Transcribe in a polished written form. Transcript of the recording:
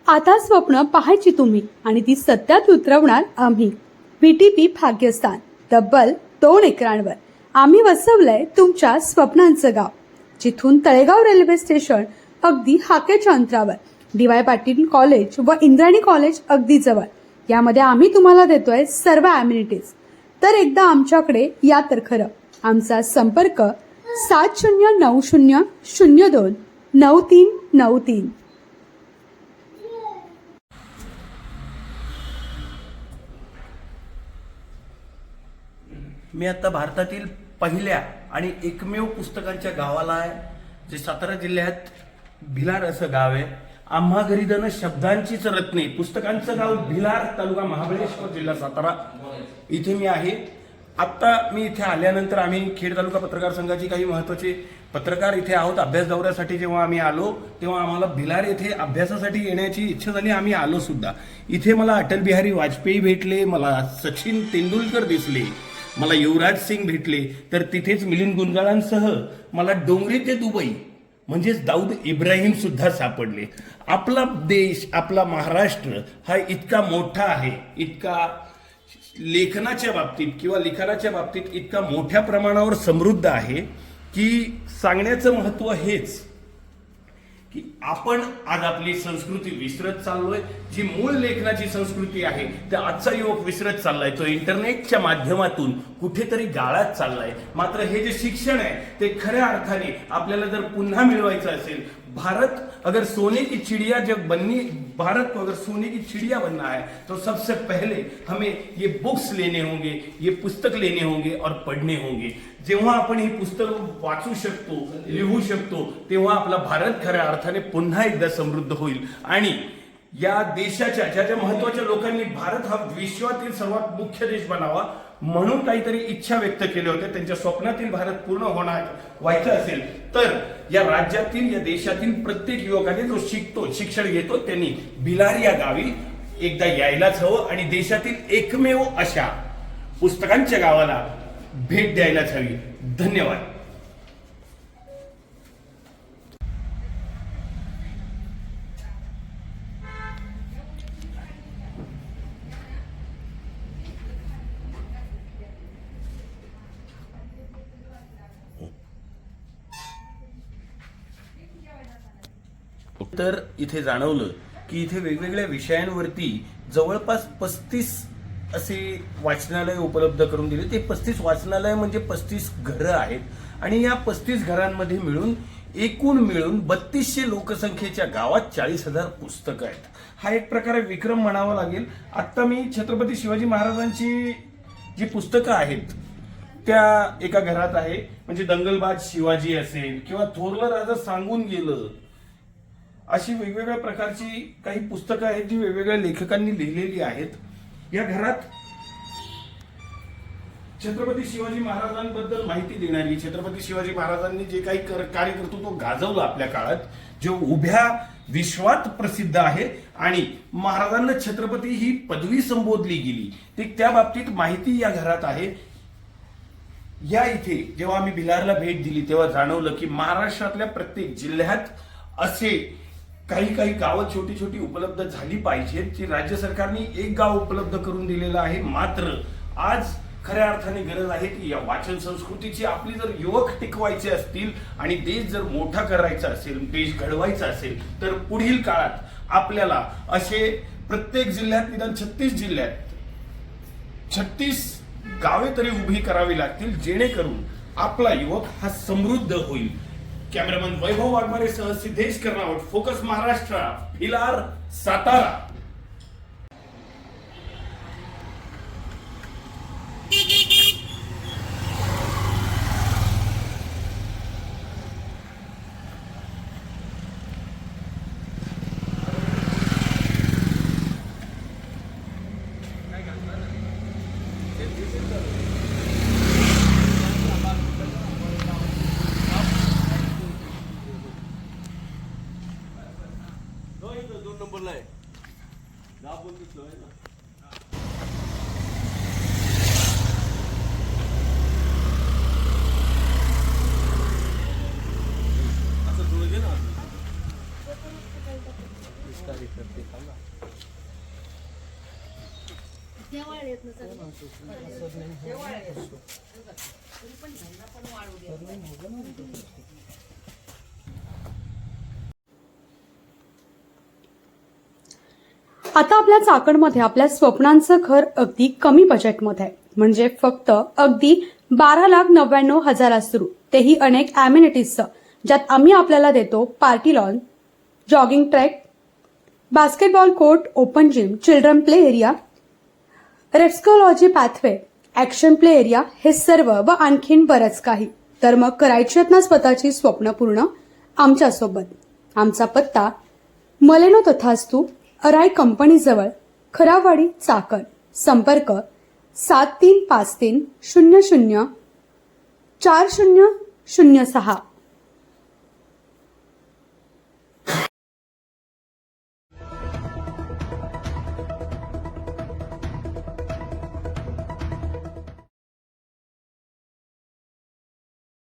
आता स्वप्न पाहायची तुम्ही आणि ती सत्यात उतरवणार आम्ही. VTP भाग्यस्थान तब्बल 2 एकरांवर आम्ही वसवलंय तुमच्या स्वप्नांचं गाव. जिथून तळेगाव रेल्वे स्टेशन अगदी हाकेच्या अंतरावर, DY पाटील कॉलेज व इंद्राणी कॉलेज अगदी जवळ. यामध्ये आम्ही तुम्हाला देतोय सर्व ॲम्युनिटीज. तर एकदा आमच्याकडे या तर खरं. आमचा संपर्क 7090029393. मी आता भारतातील पहिल्या आणि एकमेव पुस्तकांच्या गावाला आहे, जे सातारा जिल्ह्यात भिलार असं गाव आहे. आम्हा घरी जण शब्दांचीच रत्ने, पुस्तकांचं गाव भिलार, तालुका महाबळेश्वर, जिल्हा सातारा. इथे मी आहे. आत्ता मी इथे आल्यानंतर आम्ही खेड तालुका पत्रकार संघाची काही महत्त्वाचे पत्रकार इथे आहोत. अभ्यास दौऱ्यासाठी जेव्हा आम्ही आलो तेव्हा आम्हाला भिलार येथे अभ्यासासाठी येण्याची इच्छा झाली. आम्ही आलो सुद्धा. इथे मला अटल बिहारी वाजपेयी भेटले, मला सचिन तेंडुलकर दिसले, मला युवराज सिंग भेटले, तर तिथेच मिलिंद गुंजाळांसह मला डोंगरी ते दुबई म्हणजेच दाऊद इब्राहिम सुद्धा सापडले. आपला देश, आपला महाराष्ट्र हा इतका मोठा आहे, इतका लेखनाच्या बाबतीत किंवा लिखाणाच्या बाबतीत इतका मोठ्या प्रमाणावर समृद्ध आहे की सांगण्याचं महत्त्व हेच की आपण आज आपली संस्कृती विसरत चाललोय. जी मूळ लेखनाची संस्कृती आहे त्या आजचा युवक विसरत चाललाय. तो इंटरनेटच्या माध्यमातून कुठेतरी गाळात चाललाय. मात्र हे जे शिक्षण आहे ते खऱ्या अर्थाने आपल्याला जर पुन्हा मिळवायचं असेल, भारत अगर सोने की चिड़िया बनना है तो सबसे पहले हमें ये बुक्स लेने होंगे, ये पुस्तक लेने होंगे और पढ़ने होंगे. जेव्हा आपण ही पुस्तक वाचू शकतो, लिहू शकतो, तेव्हा आपला भारत खऱ्या अर्थाने पुन्हा एकदा समृद्ध होईल. आणि या देशाच्या ज्या महत्वाच्या लोकांनी भारत हा विश्वातील सर्वात मुख्य देश बनावा म्हणून काहीतरी इच्छा व्यक्त केल्या होत्या, त्यांच्या स्वप्नातील भारत पूर्ण व्हायचं असेल तर या राज्यातील, या देशातील प्रत्येक युवकाने जो शिक्षण घेतो त्यांनी भिलार या गावी एकदा यायलाच हवं आणि देशातील एकमेव अशा पुस्तकांच्या गावाला भेट द्यायलाच हवी. धन्यवाद. तर इथे जाणवलं की इथे वेगवेगळ्या विषयांवरती जवळपास 35 असे वाचनालय उपलब्ध करून दिले. ते 35 वाचनालय म्हणजे 35 घरं आहेत आणि या 35 घरांमध्ये मिळून 3200 लोकसंख्येच्या गावात 40,000 पुस्तकं आहेत. हा एक प्रकारे विक्रम म्हणावा लागेल. आता मी छत्रपती शिवाजी महाराजांची जी पुस्तकं आहेत त्या एका घरात आहे, म्हणजे दंगलबाज शिवाजी असेल किंवा थोरलं राजा सांगून गेलं, अशी वेगवेगळ्या प्रकारची काही पुस्तकं आहेत जी वेगवेगळ्या लेखकांनी लिहिलेली आहेत. या घरात छत्रपती शिवाजी महाराजांबद्दल माहिती देणारी, छत्रपती शिवाजी महाराजांनी जे काही कार्यकर्तृत्व गाजवलं आपल्या काळात, जे उभ्या विश्वात प्रसिद्ध आहे आणि महाराजांना छत्रपती ही पदवी संबोधली गेली, ती त्या बाबतीत माहिती या घरात आहे. या इथे जेव्हा आम्ही भिलारला भेट दिली तेव्हा जाणवलं की महाराष्ट्रातल्या प्रत्येक जिल्ह्यात असे काही गावं छोटी छोटी उपलब्ध झाली पाहिजेत, जी राज्य सरकारने एक गाव उपलब्ध करून दिलेलं आहे. मात्र आज खऱ्या अर्थाने गरज आहे की या वाचन संस्कृतीची आपली जर युवक टिकवायचे असतील आणि देश जर मोठा करायचा असेल, देश घडवायचा असेल, तर पुढील काळात आपल्याला असे प्रत्येक जिल्ह्यात, निदान 36 जिल्ह्यात 36 गावे तरी उभी करावी लागतील, जेणेकरून आपला युवक हा समृद्ध होईल. कॅमेरामन वैभव वाघमारे सह सिद्धेश कर्नावट, फोकस महाराष्ट्र, भिलार, सातारा. दोन नंबरला आहे. आता आपल्या चाकणमध्ये आपल्या स्वप्नांचं घर अगदी कमी बजेटमध्ये आहे. म्हणजे फक्त अगदी 12,99,000 सुरू, तेही अनेक अमेनिटीजचं, ज्यात आम्ही आपल्याला देतो party lawn, jogging track, basketball court, open gym, children play area, reflexology pathway, action play area, हे सर्व व आणखीन बरंच काही. तर मग करायची आहेत ना स्वतःची स्वप्न पूर्ण आमच्यासोबत. आमचा पत्ता मलेनो तथास्तू, अराय कंपनीजवळ, खरावाडी, चाकण. संपर्क 7353004006.